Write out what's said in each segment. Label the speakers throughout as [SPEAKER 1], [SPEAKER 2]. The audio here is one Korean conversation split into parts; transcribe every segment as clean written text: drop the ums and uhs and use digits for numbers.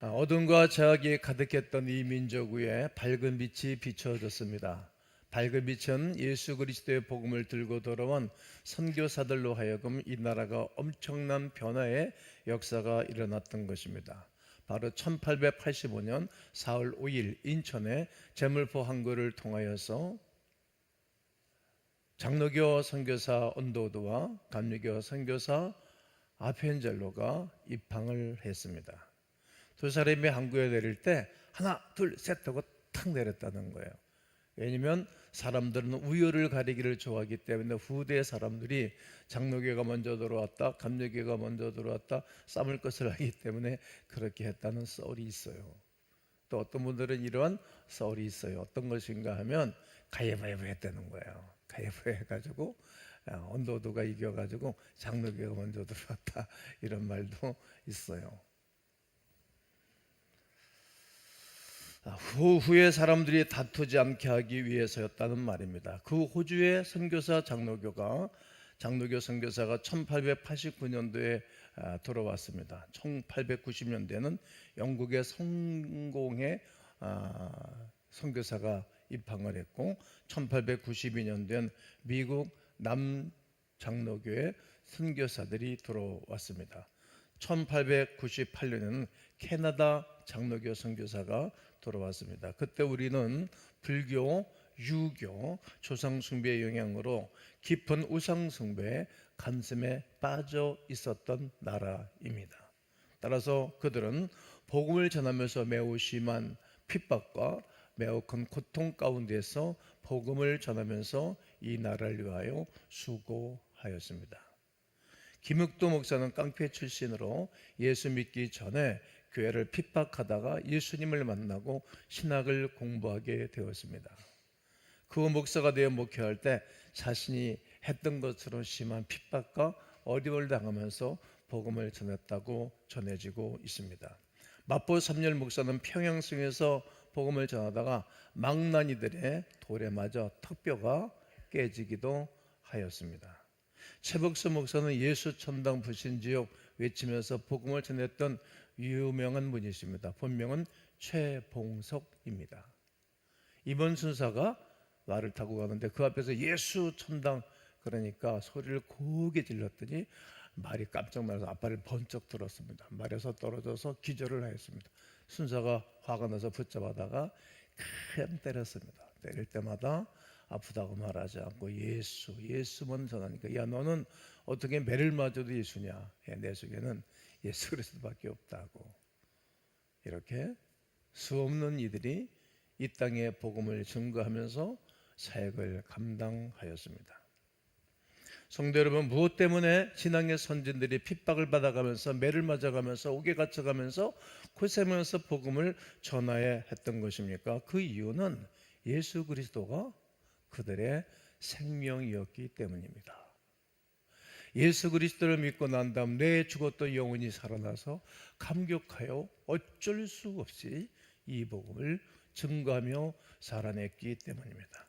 [SPEAKER 1] 어둠과 제약이 가득했던 이 민족 위에 밝은 빛이 비춰졌습니다. 밝은 빛은 예수 그리스도의 복음을 들고 돌아온 선교사들로 하여금 이 나라가 엄청난 변화의 역사가 일어났던 것입니다. 바로 1885년 4월 5일 인천의 제물포 항구를 통하여서 장로교 선교사 언도드와 감리교 선교사 아펜젤로가 입항을 했습니다. 두 사람이 항구에 내릴 때 하나 둘 셋 하고 탁 내렸다는 거예요. 왜냐하면 사람들은 우열을 가리기를 좋아하기 때문에 후대 사람들이 장로교가 먼저 들어왔다, 감리교가 먼저 들어왔다 싸울 것을 알기 때문에 그렇게 했다는 썰이 있어요. 또 어떤 분들은 이러한 썰이 있어요. 어떤 것인가 하면 가위바위보 했다는 거예요. 가위바위보 해가지고 언도도가 이겨가지고 장로교가 먼저 들어왔다 이런 말도 있어요. 후에 사람들이 다투지 않게 하기 위해서였다는 말입니다. 그 호주의 선교사 장로교 선교사가 1889년도에 돌아왔습니다. 1890년대에는 영국의 성공회 선교사가 입항을 했고 1892년도엔 미국 남장로교의 선교사들이 들어왔습니다. 1898년에는 캐나다 장로교 선교사가 돌아왔습니다. 그때 우리는 불교, 유교, 조상숭배의 영향으로 깊은 우상숭배의 간슴에 빠져 있었던 나라입니다. 따라서 그들은 복음을 전하면서 매우 심한 핍박과 매우 큰 고통 가운데서 복음을 전하면서 이 나라를 위하여 수고하였습니다. 김흑도 목사는 깡패 출신으로 예수 믿기 전에 교회를 핍박하다가 예수님을 만나고 신학을 공부하게 되었습니다. 그 목사가 되어 목회할 때 자신이 했던 것처럼 심한 핍박과 어려움을 당하면서 복음을 전했다고 전해지고 있습니다. 마포 삼열 목사는 평양성에서 복음을 전하다가 망나니들의 돌에 맞아 턱뼈가 깨지기도 하였습니다. 최복수 목사는 예수 천당 불신지옥 외치면서 복음을 전했던 유명한 분이십니다. 본명은 최봉석입니다. 이번 순사가 말을 타고 가는데 그 앞에서 예수 천당 그러니까 소리를 고게 질렀더니 말이 깜짝 놀라서 앞발을 번쩍 들었습니다. 말에서 떨어져서 기절을 하였습니다. 순사가 화가 나서 붙잡아다가 큰 때렸습니다. 때릴 때마다 아프다고 말하지 않고 예수만 전하니까 야 너는 어떻게 매를 맞아도 예수냐? 내 속에는 예수 그리스도밖에 없다고. 이렇게 수없는 이들이 이 땅에 복음을 증거하면서 사역을 감당하였습니다. 성도 여러분, 무엇 때문에 신앙의 선진들이 핍박을 받아가면서 매를 맞아가면서 옥에 갇혀가면서 고생하면서 복음을 전하야 했던 것입니까? 그 이유는 예수 그리스도가 그들의 생명이었기 때문입니다. 예수 그리스도를 믿고 난 다음 내 죽었던 영혼이 살아나서 감격하여 어쩔 수 없이 이 복음을 증거하며 살아냈기 때문입니다.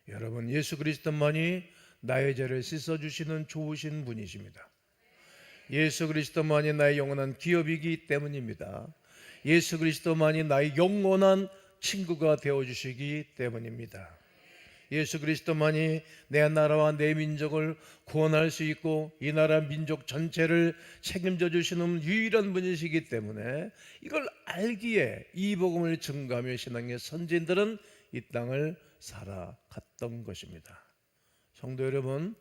[SPEAKER 1] 여러분, 예수 그리스도만이 나의 죄를 씻어주시는 좋으신 분이십니다. 예수 그리스도만이 나의 영원한 기업이기 때문입니다. 예수 그리스도만이 나의 영원한 친구가 되어주시기 때문입니다. 예수 그리스도만이 내 나라와 내 민족을 구원할 수 있고 이 나라 민족 전체를 책임져 주시는 유일한 분이시기 때문에 이걸 알기에 이 복음을 증거하며 신앙의 선진들은 이 땅을 살아갔던 것입니다. 성도 여러분,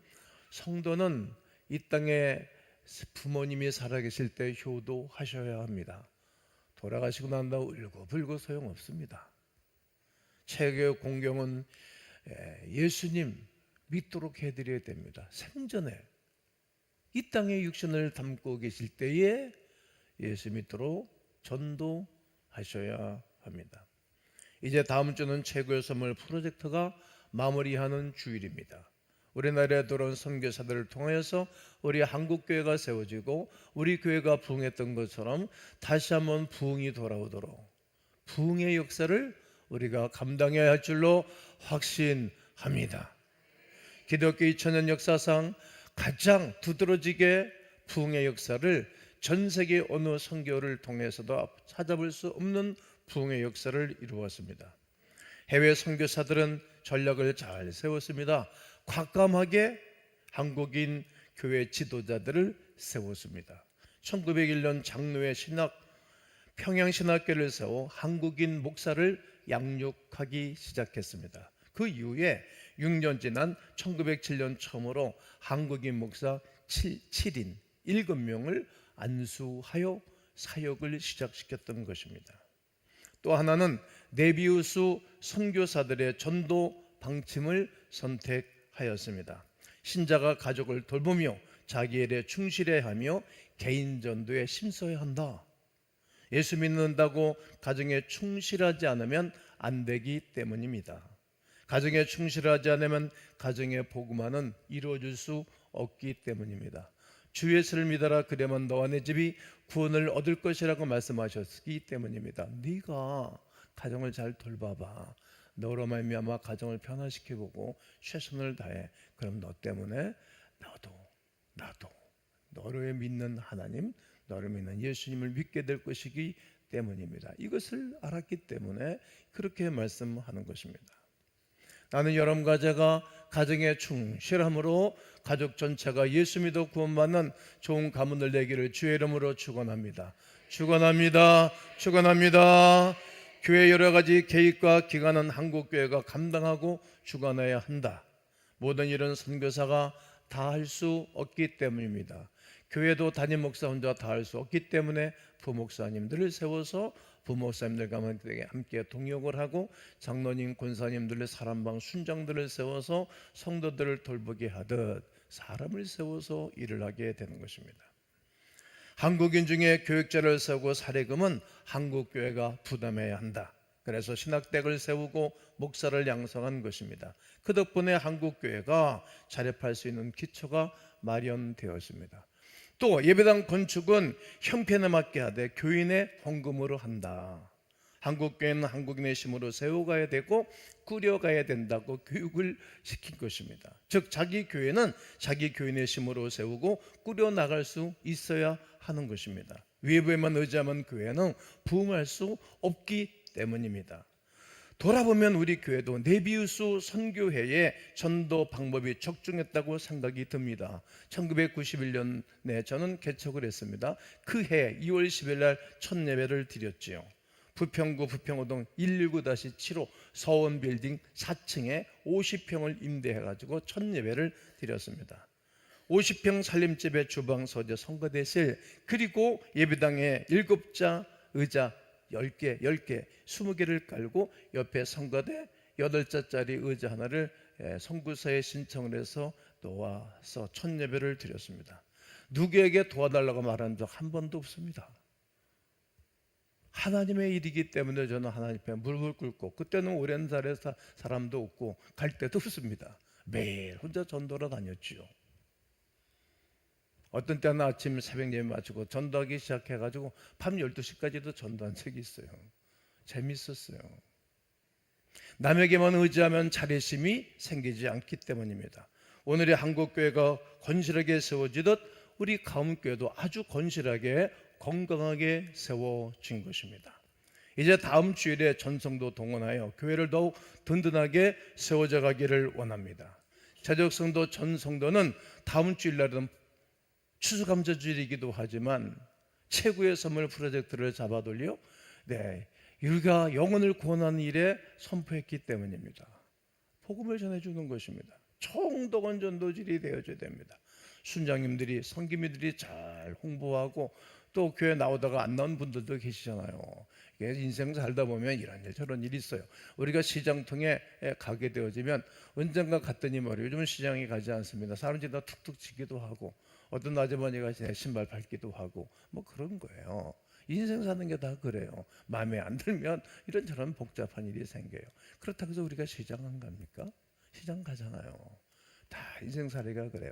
[SPEAKER 1] 성도는 이 땅에 부모님이 살아계실 때 효도하셔야 합니다. 돌아가시고 난 다음 울고불고 소용없습니다. 체교 공경은 예수님 믿도록 해드려야 됩니다. 생전에 이 땅에 육신을 담고 계실 때에 예수 믿도록 전도하셔야 합니다. 이제 다음 주는 최고의 선물 프로젝트가 마무리하는 주일입니다. 우리나라에 들어온 선교사들을 통해서 우리 한국교회가 세워지고 우리 교회가 부흥했던 것처럼 다시 한번 부흥이 돌아오도록 부흥의 역사를 우리가 감당해야 할 줄로 확신합니다. 기독교 2000년 역사상 가장 두드러지게 부흥의 역사를 전 세계 어느 선교를 통해서도 찾아볼 수 없는 부흥의 역사를 이루었습니다. 해외 선교사들은 전략을 잘 세웠습니다. 과감하게 한국인 교회 지도자들을 세웠습니다. 1901년 장로회 평양신학교를 세워 한국인 목사를 양육하기 시작했습니다. 그 이후에 6년 지난 1907년 처음으로 한국인 목사 7명을 안수하여 사역을 시작시켰던 것입니다. 또 하나는 네비우스 선교사들의 전도 방침을 선택하였습니다. 신자가 가족을 돌보며 자기 일에 충실해야 하며 개인 전도에 심써야 한다. 예수 믿는다고 가정에 충실하지 않으면 안 되기 때문입니다. 가정에 충실하지 않으면 가정의 복음화는 이루어질 수 없기 때문입니다. 주 예수를 믿어라 그러면 너와 내 집이 구원을 얻을 것이라고 말씀하셨기 때문입니다. 네가 가정을 잘 돌봐봐. 너로 말미암아 가정을 변화시켜보고 최선을 다해. 그럼 너 때문에 나도 너를 믿는 하나님, 너를 믿는 예수님을 믿게 될 것이기 때문입니다. 이것을 알았기 때문에 그렇게 말씀하는 것입니다. 나는 여러분과 제가 가정에 충실함으로 가족 전체가 예수 믿어 구원받는 좋은 가문을 내기를 주의 이름으로 축원합니다. 축원합니다. 축원합니다. 교회 여러 가지 계획과 기간은 한국교회가 감당하고 주관해야 한다. 모든 일은 선교사가 다 할 수 없기 때문입니다. 교회도 담임 목사 혼자 다 할 수 없기 때문에 부목사님들을 세워서 부목사님들과 함께 동역을 하고 장로님, 권사님들의 사람방 순장들을 세워서 성도들을 돌보게 하듯 사람을 세워서 일을 하게 되는 것입니다. 한국인 중에 교육자를 세우고 사례금은 한국교회가 부담해야 한다. 그래서 신학대학을 세우고 목사를 양성한 것입니다. 그 덕분에 한국교회가 자립할 수 있는 기초가 마련되었습니다. 또 예배당 건축은 형편에 맞게 하되 교인의 헌금으로 한다. 한국교회는 한국인의 힘으로 세워가야 되고 꾸려가야 된다고 교육을 시킨 것입니다. 즉 자기 교회는 자기 교인의 힘으로 세우고 꾸려나갈 수 있어야 하는 것입니다. 외부에만 의지하면 교회는 부흥할 수 없기 때문입니다. 돌아보면 우리 교회도 네비우스 선교회의 전도 방법이 적중했다고 생각이 듭니다. 1991년에 저는 개척을 했습니다. 그 해 2월 10일 날 첫 예배를 드렸지요. 부평구 부평호동 119-7호 서원빌딩 4층에 50평을 임대해가지고 첫 예배를 드렸습니다. 50평 살림집의 주방, 서재, 성거대실, 그리고 예배당에 7자 의자 10개, 20개를 깔고 옆에 성거대 8자짜리 의자 하나를 선교사에 신청을 해서 놓아서 첫 예배를 드렸습니다. 누구에게 도와달라고 말한 적 한 번도 없습니다. 하나님의 일이기 때문에 저는 하나님 앞에 무릎을 꿇고, 그때는 오랜 살에 사람도 없고 갈 데도 없습니다. 매일 혼자 전도로 다녔지요. 어떤 때는 아침 새벽 예배 마치고 전도하기 시작해가지고 밤 12시까지도 전도한 적이 있어요. 재밌었어요. 남에게만 의지하면 자립심이 생기지 않기 때문입니다. 오늘의 한국교회가 건실하게 세워지듯 우리 가움교회도 아주 건실하게 건강하게 세워진 것입니다. 이제 다음 주일에 전성도 동원하여 교회를 더욱 든든하게 세워져 가기를 원합니다. 자적성도 전성도는 다음 주일날은 추수감사주일이기도 하지만 최고의 선물 프로젝트를 잡아돌려 우리가 영혼을 구원하는 일에 선포했기 때문입니다. 복음을 전해주는 것입니다. 총동원 전도질이 되어져야 됩니다. 순장님들이, 성기미들이 잘 홍보하고, 또 교회 나오다가 안 나온 분들도 계시잖아요. 인생 살다 보면 이런 일 저런 일이 있어요. 우리가 시장통에 가게 되어지면 언젠가 갔더니 말이에요, 요즘은 시장에 가지 않습니다. 사람들이 다 툭툭 치기도 하고, 어떤 아주머니가 제 신발 밟기도 하고 뭐 그런 거예요. 인생 사는 게 다 그래요. 마음에 안 들면 이런저런 복잡한 일이 생겨요. 그렇다고 해서 우리가 시장 안 갑니까? 시장 가잖아요. 다 인생살이가 그래요.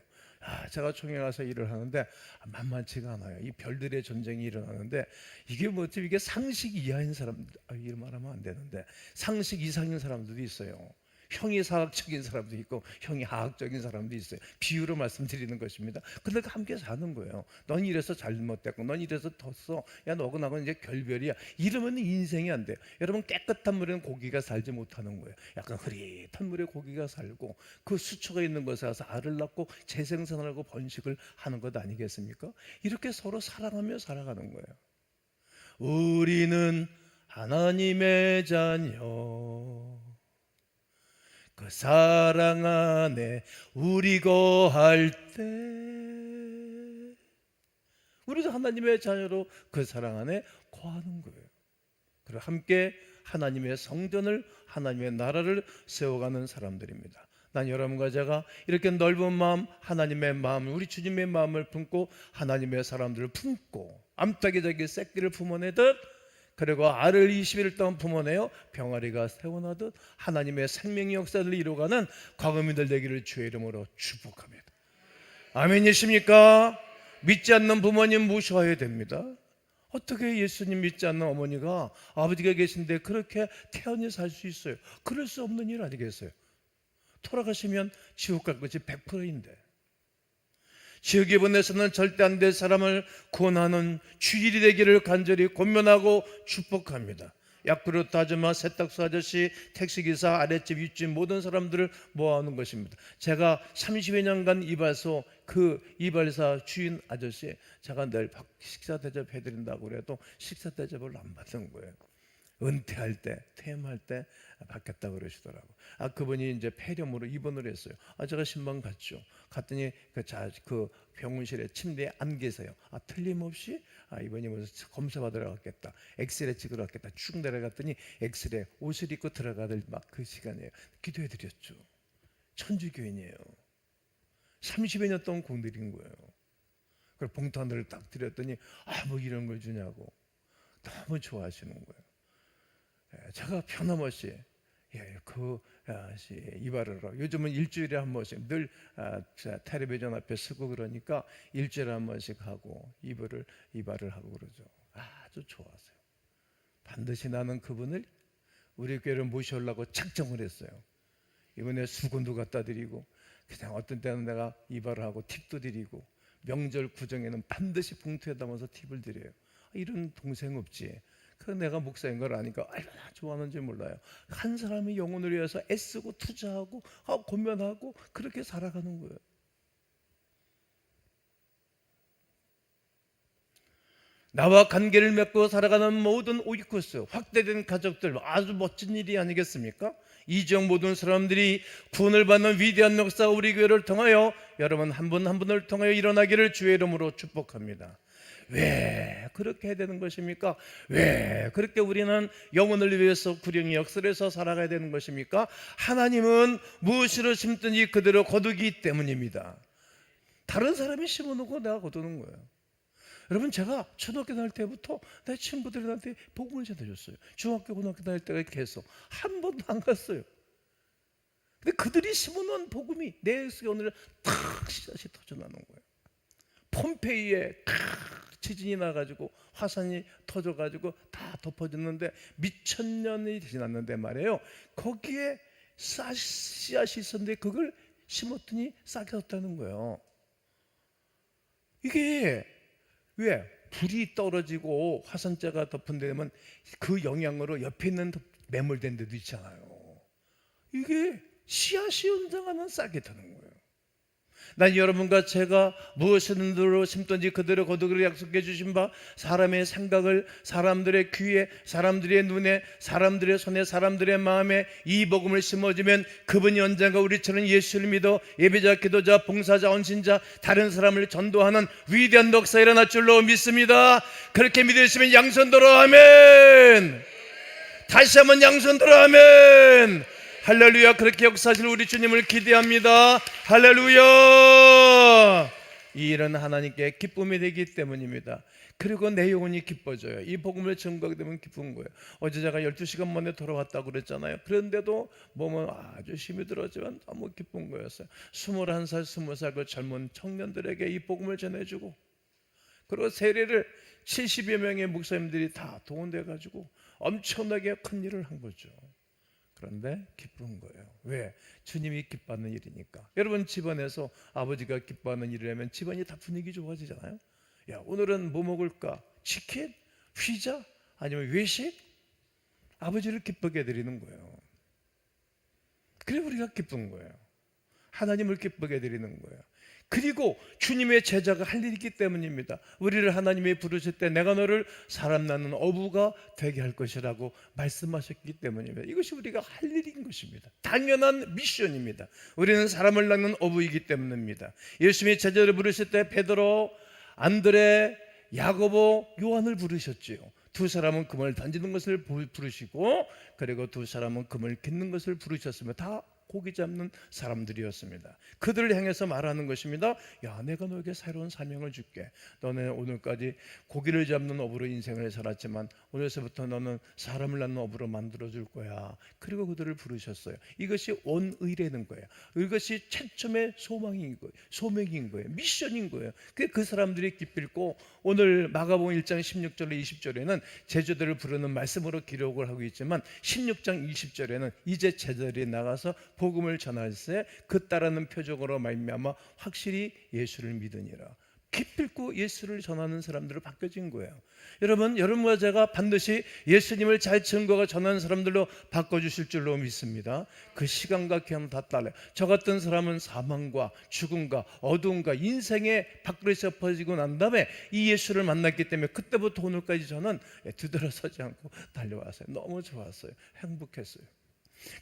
[SPEAKER 1] 제가 총회 가서 일을 하는데 만만치가 않아요. 이 별들의 전쟁이 일어나는데 이게 뭐지? 이게 상식 이하인 사람들, 이런 말하면 안 되는데 상식 이상인 사람들도 있어요. 형이 사학적인 사람도 있고 형이 하학적인 사람도 있어요. 비유로 말씀드리는 것입니다. 근데 함께 사는 거예요. 넌 이래서 잘못됐고 넌 이래서 텄어. 야 너하고 나하고 이제 결별이야. 이러면 인생이 안 돼요. 여러분 깨끗한 물에는 고기가 살지 못하는 거예요. 약간 흐릿한 물에 고기가 살고 그 수초가 있는 곳에 가서 알을 낳고 재생산을 하고 번식을 하는 것 아니겠습니까? 이렇게 서로 사랑하며 살아가는 거예요. 우리는 하나님의 자녀 그 사랑 안에 우리 거할 때 우리도 하나님의 자녀로 그 사랑 안에 거하는 거예요. 그리고 함께 하나님의 성전을 하나님의 나라를 세워가는 사람들입니다. 난 여러분과 제가 이렇게 넓은 마음 하나님의 마음 우리 주님의 마음을 품고 하나님의 사람들을 품고 암탉이자기 새끼를 품어내듯 그리고 알을 20일 동안 품어내어 병아리가 세워나듯 하나님의 생명의 역사를 이루어가는 과거민들 되기를 주의 이름으로 축복합니다. 아멘이십니까? 믿지 않는 부모님 무시해야 됩니다. 어떻게 예수님 믿지 않는 어머니가 아버지가 계신데 그렇게 태연히 살 수 있어요? 그럴 수 없는 일 아니겠어요? 돌아가시면 지옥 갈 것이 100%인데 지옥에 보내서는 절대 안 될 사람을 구원하는 주일이 되기를 간절히 권면하고 축복합니다. 약그릇 아줌마, 세탁소 아저씨, 택시기사, 아랫집, 윗집 모든 사람들을 모아오는 것입니다. 제가 30여 년간 이발소 그 이발사 주인 아저씨 제가 늘 식사 대접해드린다고 그래도 식사 대접을 안 받는 거예요. 은퇴할 때, 퇴임할 때 받겠다고 그러시더라고. 그분이 이제 폐렴으로 입원을 했어요. 제가 신방 갔죠. 갔더니 그 병원실에 침대에 안 계세요. 틀림없이 이번이 무슨 검사 받으러 갔겠다. 엑스레이 찍으러 갔겠다. 쭉 내려갔더니 엑스레이 옷을 입고 들어가들 막 그 시간이에요. 기도해 드렸죠. 천주교인이에요. 30여 년 동안 공들인 거예요. 그리고 봉투 하나를 딱 드렸더니 뭐 이런 걸 주냐고 너무 좋아하시는 거예요. 제가 변함없이 이발을 하고 요즘은 일주일에 한 번씩 늘 텔레비전 앞에 서고 그러니까 일주일에 한 번씩 하고 이발을 하고 그러죠. 아주 좋아하세요. 반드시 나는 그분을 우리 교회를 모셔오려고 작정을 했어요. 이번에 수건도 갖다 드리고 그냥 어떤 때는 내가 이발을 하고 팁도 드리고 명절 구정에는 반드시 봉투에 담아서 팁을 드려요. 이런 동생 없지. 그 내가 목사인 걸 아니까 얼마나 좋아하는지 몰라요. 한 사람의 영혼을 위해서 애쓰고 투자하고 고면하고 그렇게 살아가는 거예요. 나와 관계를 맺고 살아가는 모든 오이코스 확대된 가족들 아주 멋진 일이 아니겠습니까? 이 지역 모든 사람들이 구원을 받는 위대한 역사가 우리 교회를 통하여 여러분 한 분 한 분을 통하여 일어나기를 주의 이름으로 축복합니다. 왜 그렇게 해야 되는 것입니까? 왜 그렇게 우리는 영혼을 위해서 구령의 역설에서 살아가야 되는 것입니까? 하나님은 무엇으로 심든지 그대로 거두기 때문입니다. 다른 사람이 심어놓고 내가 거두는 거예요. 여러분 제가 초등학교 다닐 때부터 내 친구들한테 복음을 전해줬어요. 중학교 고등학교 다닐 때가 계속 한 번도 안 갔어요. 근데 그들이 심어놓은 복음이 내 속에 오늘 탁 씨앗이 터져나는 거예요. 폼페이에 지진이 나가지고 화산이 터져가지고 다 덮어졌는데 미천년이 지났는데 말이에요. 거기에 씨앗이 있었는데 그걸 심었더니 싹이 졌다는 거예요. 이게 왜? 불이 떨어지고 화산재가 덮은 데면 그 영향으로 옆에 있는 매몰된 데도 있잖아요. 이게 씨앗이 연장하면 싹이 드는 거예요. 난 여러분과 제가 무엇으로 심든지 그대로 거두기를 약속해 주신 바 사람의 생각을 사람들의 귀에 사람들의 눈에 사람들의 손에 사람들의 마음에 이 복음을 심어주면 그분이 언젠가 우리처럼 예수를 믿어 예배자 기도자 봉사자 헌신자 다른 사람을 전도하는 위대한 역사 일어날 줄로 믿습니다. 그렇게 믿으시면 양손들어 아멘. 다시 한번 양손들어 아멘. 할렐루야. 그렇게 역사하실 우리 주님을 기대합니다. 할렐루야. 이 일은 하나님께 기쁨이 되기 때문입니다. 그리고 내 영혼이 기뻐져요. 이 복음을 증거하게 되면 기쁜 거예요. 어제 제가 12시간 만에 돌아왔다고 그랬잖아요. 그런데도 몸은 아주 힘이 들었지만 너무 기쁜 거였어요. 21살, 20살 그 젊은 청년들에게 이 복음을 전해주고 그리고 세례를 70여 명의 목사님들이 다 동원돼 가지고 엄청나게 큰 일을 한 거죠. 그런데 기쁜 거예요. 왜? 주님이 기뻐하는 일이니까. 여러분, 집안에서 아버지가 기뻐하는 일이라면 집안이 다 분위기 좋아지잖아요. 야, 오늘은 뭐 먹을까? 치킨? 피자? 아니면 외식? 아버지를 기쁘게 해드리는 거예요. 그래 우리가 기쁜 거예요. 하나님을 기쁘게 해드리는 거예요. 그리고 주님의 제자가 할 일이 있기 때문입니다. 우리를 하나님이 부르실 때 내가 너를 사람 낳는 어부가 되게 할 것이라고 말씀하셨기 때문입니다. 이것이 우리가 할 일인 것입니다. 당연한 미션입니다. 우리는 사람을 낳는 어부이기 때문입니다. 예수님이 제자를 부르실 때 베드로, 안드레, 야고보, 요한을 부르셨지요. 두 사람은 금을 던지는 것을 부르시고, 그리고 두 사람은 금을 깃는 것을 부르셨으며 다 고기 잡는 사람들이었습니다. 그들을 향해서 말하는 것입니다. 야, 내가 너에게 새로운 사명을 줄게. 너는 오늘까지 고기를 잡는 어부로 인생을 살았지만 오늘서부터 너는 사람을 낳는 어부로 만들어줄 거야. 그리고 그들을 부르셨어요. 이것이 원의라는 거예요. 이것이 최첨의 소망인 거예요. 소명인 거예요. 미션인 거예요. 그 사람들이 기필고 오늘 마가복음 1장 16절에 20절에는 제자들을 부르는 말씀으로 기록을 하고 있지만 16장 20절에는 이제 제자들이 나가서 복음을 전할 때 그 따르는 표적으로 말미암아 확실히 예수를 믿으니라. 기필코 예수를 전하는 사람들로 바뀌어진 거예요. 여러분과 제가 반드시 예수님을 잘 증거가 전하는 사람들로 바꿔주실 줄로 믿습니다. 그 시간과 기한은 다 달라요. 저 같은 사람은 사망과 죽음과 어두움과 인생의 밥그릇에 퍼지고 난 다음에 이 예수를 만났기 때문에 그때부터 오늘까지 저는 뒤돌아서지 않고 달려왔어요. 너무 좋았어요. 행복했어요.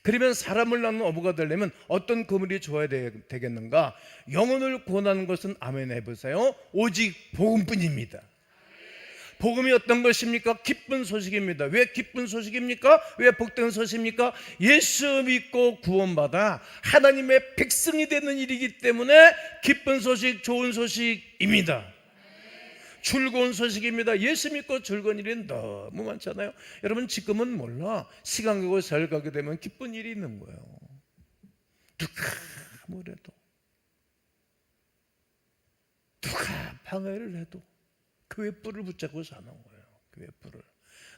[SPEAKER 1] 그러면 사람을 낳는 어부가 되려면 어떤 그물이 좋아야 되겠는가? 영혼을 구원하는 것은 아멘 해보세요. 오직 복음뿐입니다. 복음이 어떤 것입니까? 기쁜 소식입니다. 왜 기쁜 소식입니까? 왜 복된 소식입니까? 예수 믿고 구원받아 하나님의 백성이 되는 일이기 때문에 기쁜 소식, 좋은 소식입니다. 즐거운 소식입니다. 예수 믿고 즐거운 일이 너무 많잖아요. 여러분, 지금은 몰라. 시간 가고 세월 가게 되면 기쁜 일이 있는 거예요. 누가 뭐래도, 누가 방해를 해도 교회 뿔을 붙잡고 사는 거예요. 교회 뿔을.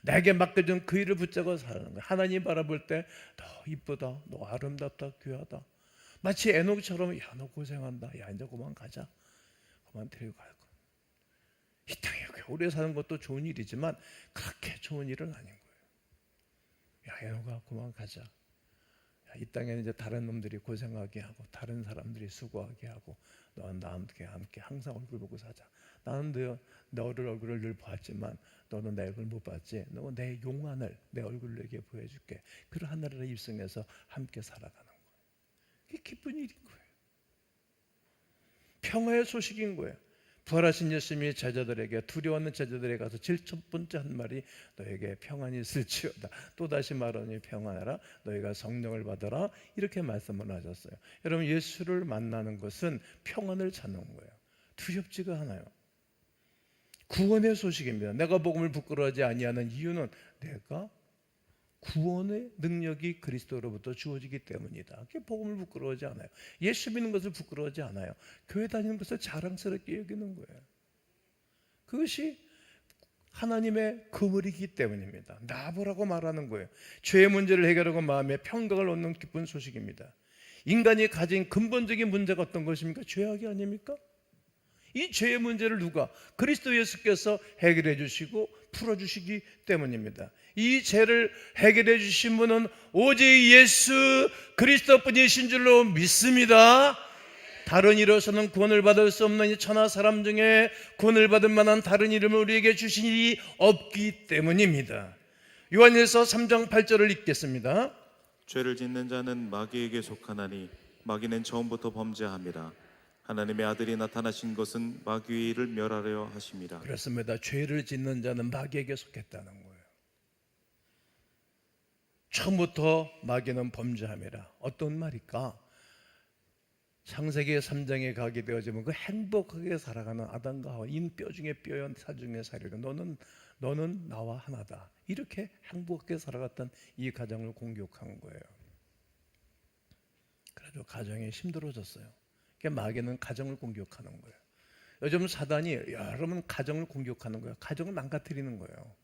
[SPEAKER 1] 내게 맡겨준 그 일을 붙잡고 사는 거예요. 하나님 바라볼 때 너 이쁘다, 너 아름답다, 귀하다. 마치 에녹처럼 야, 너 고생한다. 야, 이제 그만 가자. 그만 데리고 갈 거야. 이 땅에 오래 사는 것도 좋은 일이지만 그렇게 좋은 일은 아닌 거예요. 야, 에녹아, 그만 가자. 야, 이 땅에는 이제 다른 놈들이 고생하게 하고 다른 사람들이 수고하게 하고 너는 나와 함께 항상 얼굴 보고 사자. 나는 너를 얼굴을 늘 봤지만 너는 내 얼굴 못 봤지. 너는 내 용안을 내 얼굴을 내게 보여줄게. 그런 하늘나라 입성해서 함께 살아가는 거예요. 이게 기쁜 일인 거예요. 평화의 소식인 거예요. 부활하신 예수님이 제자들에게, 두려워하는 제자들에게 가서 제일 첫 번째 한 말이 너에게 평안이 있을지어다. 또다시 말하니 평안하라. 너희가 성령을 받아라. 이렇게 말씀을 하셨어요. 여러분, 예수를 만나는 것은 평안을 찾는 거예요. 두렵지가 않아요. 구원의 소식입니다. 내가 복음을 부끄러워하지 아니하는 이유는 내가 구원의 능력이 그리스도로부터 주어지기 때문이다. 그게 복음을 부끄러워하지 않아요. 예수 믿는 것을 부끄러워하지 않아요. 교회 다니는 것을 자랑스럽게 여기는 거예요. 그것이 하나님의 그물이기 때문입니다. 나보라고 말하는 거예요. 죄의 문제를 해결하고 마음의 평강을 얻는 기쁜 소식입니다. 인간이 가진 근본적인 문제가 어떤 것입니까? 죄악이 아닙니까? 이 죄의 문제를 누가? 그리스도 예수께서 해결해 주시고 풀어주시기 때문입니다. 이 죄를 해결해 주신 분은 오직 예수 그리스도뿐이신 줄로 믿습니다. 다른 이로서는 구원을 받을 수 없는 이 천하 사람 중에 구원을 받을 만한 다른 이름을 우리에게 주신 일이 없기 때문입니다. 요한일서 3장 8절을 읽겠습니다.
[SPEAKER 2] 죄를 짓는 자는 마귀에게 속하나니 마귀는 처음부터 범죄함이라. 하나님의 아들이 나타나신 것은 마귀의 일을 멸하려 하심이라.
[SPEAKER 1] 그렇습니다. 죄를 짓는 자는 마귀에게 속했다는 거예요. 처음부터 마귀는 범죄함이라. 어떤 말일까? 창세기 3장에 가게 되어지면 그 행복하게 살아가는 아담과 하와, 인뼈 중에 뼈여 살 중에 살이라. 너는 나와 하나다. 이렇게 행복하게 살아갔던 이 가정을 공격한 거예요. 그래도 가정이 힘들어졌어요. 그러니까 마귀는 가정을 공격하는 거예요. 요즘 사단이 여러분 가정을 공격하는 거예요. 가정을 망가뜨리는 거예요.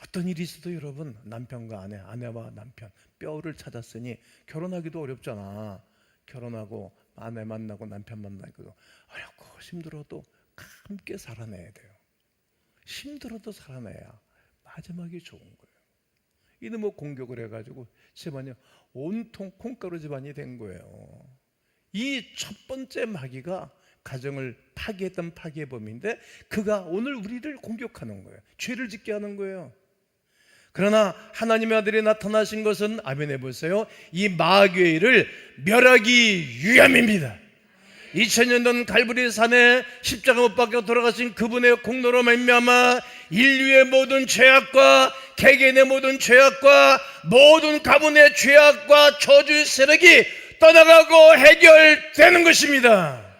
[SPEAKER 1] 어떤 일이 있어도 여러분, 남편과 아내, 아내와 남편, 뼈를 찾았으니 결혼하기도 어렵잖아. 결혼하고 아내 만나고 남편 만나기도 어렵고 힘들어도 함께 살아내야 돼요. 힘들어도 살아내야 마지막이 좋은 거예요. 이는 뭐 공격을 해가지고 집안이 온통 콩가루 집안이 된 거예요. 이 첫 번째 마귀가 가정을 파괴했던 파괴범인데, 그가 오늘 우리를 공격하는 거예요. 죄를 짓게 하는 거예요. 그러나 하나님의 아들이 나타나신 것은, 아멘 해보세요, 이 마귀의 일을 멸하기 위함입니다. 2000년 전 갈보리 산에 십자가 못 박혀 돌아가신 그분의 공로로 말미암아 인류의 모든 죄악과 개개인의 모든 죄악과 모든 가문의 죄악과 저주의 세력이 떠나가고 해결되는 것입니다.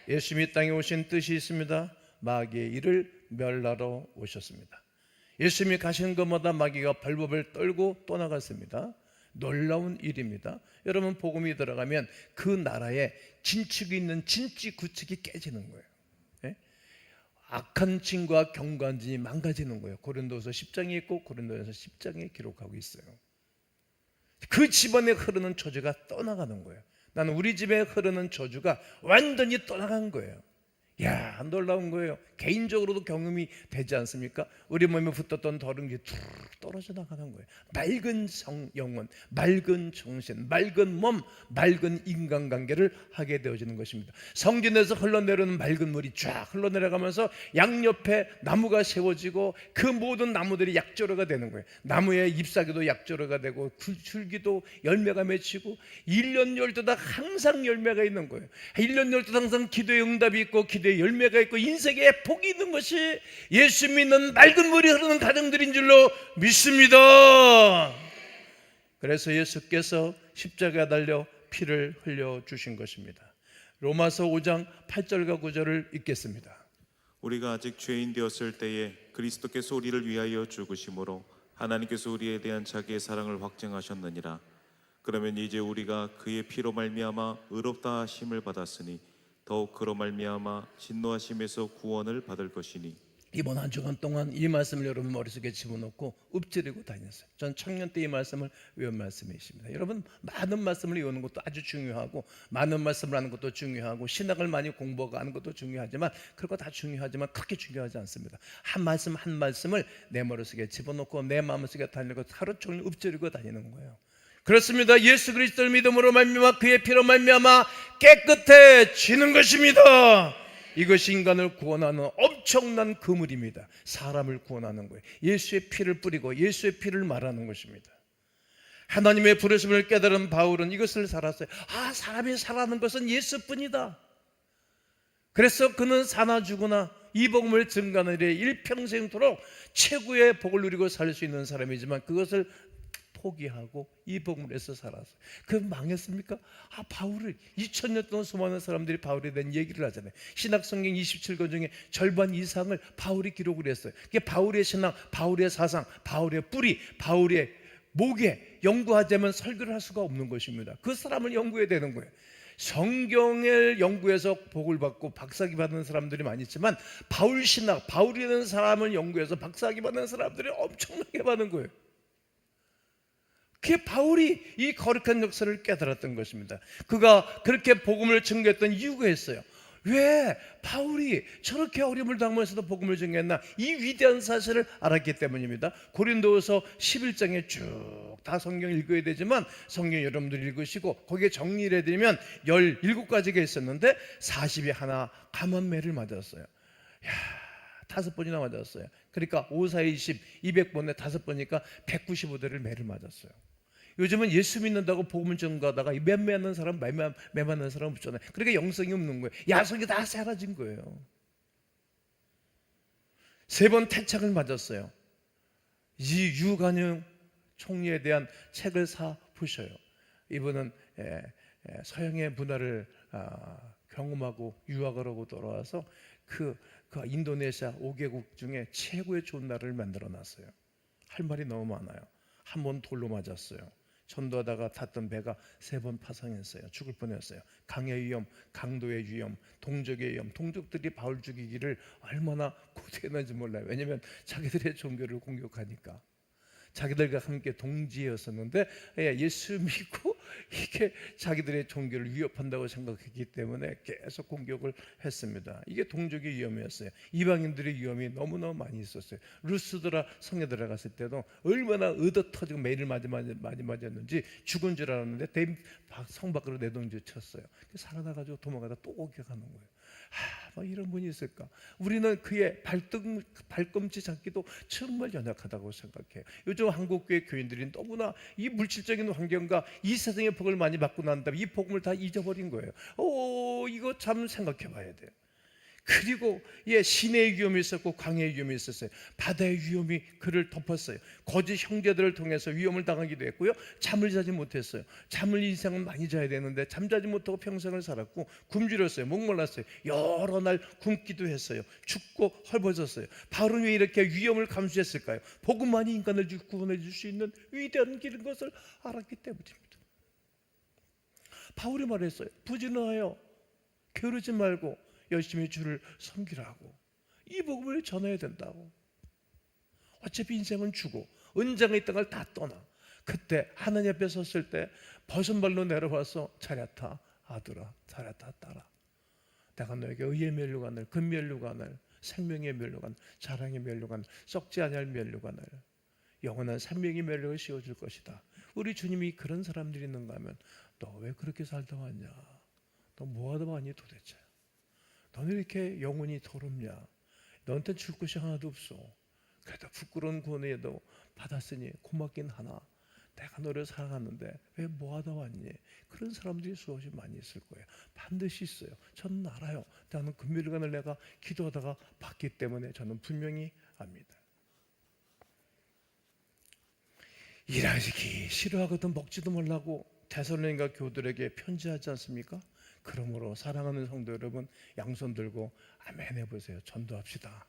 [SPEAKER 1] 예수님이 땅에 오신 뜻이 있습니다. 마귀의 일을 멸하러 오셨습니다. 예수님이 가시는 것마다 마귀가 발버둥을 떨고 떠나갔습니다. 놀라운 일입니다. 여러분, 복음이 들어가면 그 나라에 진축이 있는 진지 구축이 깨지는 거예요. 예? 악한 진과 경관진이 망가지는 거예요. 고린도서 10장에 있고 고린도전서 10장에 기록하고 있어요. 그 집안에 흐르는 저주가 떠나가는 거예요. 나는 우리 집에 흐르는 저주가 완전히 떠나간 거예요. 야, 놀라운 거예요. 개인적으로도 경험이 되지 않습니까? 우리 몸에 붙었던 더러운 게 툭 떨어져 나가는 거예요. 맑은 영혼, 맑은 정신, 맑은 몸, 맑은 인간관계를 하게 되어지는 것입니다. 성전에서 흘러내려오는 맑은 물이 쫙 흘러내려가면서 양옆에 나무가 세워지고 그 모든 나무들이 약조로가 되는 거예요. 나무의 잎사귀도 약조로가 되고 줄기도 열매가 맺히고 1년 12달 항상 열매가 있는 거예요. 1년 12달 항상 기도의 응답이 있고 기도의 열매가 있고 인생에 복이 있는 것이 예수 믿는 맑은 물이 흐르는 가정들인 줄로 믿습니다. 그래서 예수께서 십자가에 달려 피를 흘려주신 것입니다. 로마서 5장 8절과 9절을 읽겠습니다.
[SPEAKER 2] 우리가 아직 죄인 되었을 때에 그리스도께서 우리를 위하여 죽으심으로 하나님께서 우리에 대한 자기의 사랑을 확증하셨느니라. 그러면 이제 우리가 그의 피로 말미암아 의롭다 하심을 받았으니 더욱 그로 말미암아 진노하심에서 구원을 받을 것이니.
[SPEAKER 1] 이번 한 주간 동안 이 말씀을 여러분 머릿속에 집어넣고 읊조리고 다녔어요. 전 청년 때 이 말씀을 외운 말씀이십니다. 여러분, 많은 말씀을 외우는 것도 아주 중요하고 많은 말씀을 하는 것도 중요하고 신학을 많이 공부하고 하는 것도 중요하지만, 그런 거 다 중요하지만 그렇게 중요하지 않습니다. 한 말씀 한 말씀을 내 머릿속에 집어넣고 내 마음속에 다니고 하루 종일 읊조리고 다니는 거예요. 그렇습니다. 예수 그리스도를 믿음으로 말미암아 그의 피로 말미암아 깨끗해지는 것입니다. 이것이 인간을 구원하는 엄청난 그물입니다. 사람을 구원하는 거예요. 예수의 피를 뿌리고 예수의 피를 말하는 것입니다. 하나님의 부르심을 깨달은 바울은 이것을 살았어요. 사람이 살아가는 것은 예수뿐이다. 그래서 그는 사나 죽으나 이 복음을 증거하는 일에 일평생토록 최고의 복을 누리고 살 수 있는 사람이지만 그것을 포기하고 이 복음을 해서 살았어요. 그 망했습니까? 바울을 2000년 동안 수많은 사람들이 바울에 대한 얘기를 하잖아요. 신학성경 27권 중에 절반 이상을 바울이 기록을 했어요. 그게 바울의 신앙, 바울의 사상, 바울의 뿌리, 바울의 목에 연구하자면 설교를 할 수가 없는 것입니다. 그 사람을 연구해야 되는 거예요. 성경을 연구해서 복을 받고 박사학위 받는 사람들이 많이 있지만 바울 신학, 바울이라는 사람을 연구해서 박사학위 받는 사람들이 엄청나게 많은 거예요. 그게 바울이 이 거룩한 역사를 깨달았던 것입니다. 그가 그렇게 복음을 증거했던 이유가 있어요. 왜 바울이 저렇게 어려움을 당하면서도 복음을 증거했나? 이 위대한 사실을 알았기 때문입니다. 고린도서 11장에 쭉 다 성경 읽어야 되지만 성경 여러분들 읽으시고 거기에 정리를 해드리면 17가지가 있었는데 40이 하나 감한매를 맞았어요. 5번이나 맞았어요. 그러니까 5, 4, 20, 200번에 5번이니까 195대를 매를 맞았어요. 요즘은 예수 믿는다고 복음을 전가하다가 매 맞는 사람, 매 맞는 사람 없잖아요. 그러니까 영성이 없는 거예요. 야성이 다 사라진 거예요. 3번 태착을 맞았어요. 이 유관용 총리에 대한 책을 사 보셔요. 이분은 서양의 문화를 경험하고 유학을 하고 돌아와서 그 인도네시아 5개국 중에 최고의 좋은 나라를 만들어 놨어요. 할 말이 너무 많아요. 한 번 돌로 맞았어요. 전도하다가 탔던 배가 3번 파상했어요. 죽을 뻔했어요. 강의 위험, 강도의 위험, 동족의 위험. 동족들이 바울 죽이기를 얼마나 고대했는지 몰라요. 왜냐하면 자기들의 종교를 공격하니까. 자기들과 함께 동지였었는데 예수 믿고 이게 자기들의 종교를 위협한다고 생각했기 때문에 계속 공격을 했습니다. 이게 동족의 위험이었어요. 이방인들의 위험이 너무너무 많이 있었어요. 루스드라 성에 들어갔을 때도 얼마나 얻어터지고 매일 많이 맞았는지 죽은 줄 알았는데 성 밖으로 내던져 쳤어요. 살아나가지고 도망가다 또 공격하는 거예요. 뭐 이런 분이 있을까? 우리는 그의 발꿈치 잡기도 정말 연약하다고 생각해요. 요즘 한국교회 교인들이 너무나 이 물질적인 환경과 이 세상의 복을 많이 받고 난 다음에 이 복음을 다 잊어버린 거예요. 이거 참 생각해 봐야 돼요. 그리고 시내의 위험이 있었고 광야의 위험이 있었어요. 바다의 위험이 그를 덮었어요. 거짓 형제들을 통해서 위험을 당하기도 했고요. 잠을 자지 못했어요. 잠을 인생은 많이 자야 되는데 잠자지 못하고 평생을 살았고 굶주렸어요. 목말랐어요. 여러 날 굶기도 했어요. 죽고 헐벗었어요. 바울은 왜 이렇게 위험을 감수했을까요? 복음만이 인간을 구원해 줄 수 있는 위대한 길인 것을 알았기 때문입니다. 바울이 말했어요. 부지런하여 게으르지 말고 열심히 주를 섬기라고. 이 복음을 전해야 된다고. 어차피 인생은 주고 은장의 땅을 다 떠나. 그때 하나님 앞에 섰을 때 벗은 발로 내려와서 차렷아 아들아 차렷아 딸아 내가 너에게 의의 면류관을 그 면류관을 생명의 면류관 자랑의 면류관 썩지 아니할 면류관을 영원한 생명의 면류관을 씌워줄 것이다. 우리 주님이 그런 사람들이 있는가 하면 너 왜 그렇게 살다 왔냐? 너 뭐하다 왔니 도대체? 너는 이렇게 영혼이 더럽냐? 너한테 줄 것이 하나도 없어. 그래도 부끄러운 구원에도 받았으니 고맙긴 하나 내가 너를 사랑하는데 왜 뭐하다 왔니? 그런 사람들이 수없이 많이 있을 거예요. 반드시 있어요. 저는 알아요. 나는 금요일간을 내가 기도하다가 받기 때문에 저는 분명히 압니다. 일하기 싫어하거든 먹지도 말라고 데살로니가 교들에게 편지하지 않습니까? 그러므로 사랑하는 성도 여러분 양손 들고 아멘 해보세요. 전도합시다.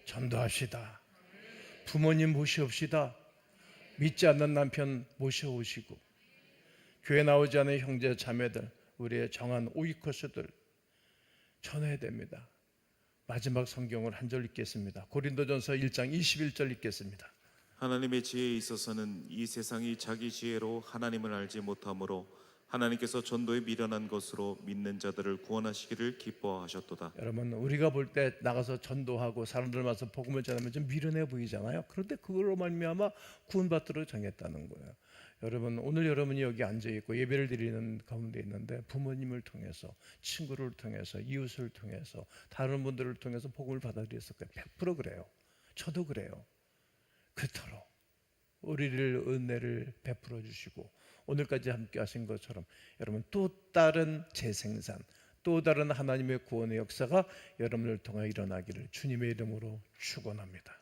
[SPEAKER 1] 전도합시다. 부모님 모시옵시다. 믿지 않는 남편 모셔오시고 교회 나오지 않은 형제 자매들 우리의 정한 오이코스들 전해야 됩니다. 마지막 성경을 한 절 읽겠습니다. 고린도전서 1장 21절 읽겠습니다.
[SPEAKER 2] 하나님의 지혜에 있어서는 이 세상이 자기 지혜로 하나님을 알지 못하므로 하나님께서 전도에 미련한 것으로 믿는 자들을 구원하시기를 기뻐하셨도다.
[SPEAKER 1] 여러분 우리가 볼 때 나가서 전도하고 사람들 와서 복음을 전하면 좀 미련해 보이잖아요. 그런데 그걸로 말미암아 구원받도록 정했다는 거예요. 여러분 오늘 여러분이 여기 앉아 있고 예배를 드리는 가운데 있는데 부모님을 통해서 친구를 통해서 이웃을 통해서 다른 분들을 통해서 복음을 받아들였을 거예요. 100% 그래요. 저도 그래요. 그토록 우리를 은혜를 베풀어 주시고 오늘까지 함께 하신 것처럼 여러분 또 다른 재생산 또 다른 하나님의 구원의 역사가 여러분을 통해 일어나기를 주님의 이름으로 축원합니다.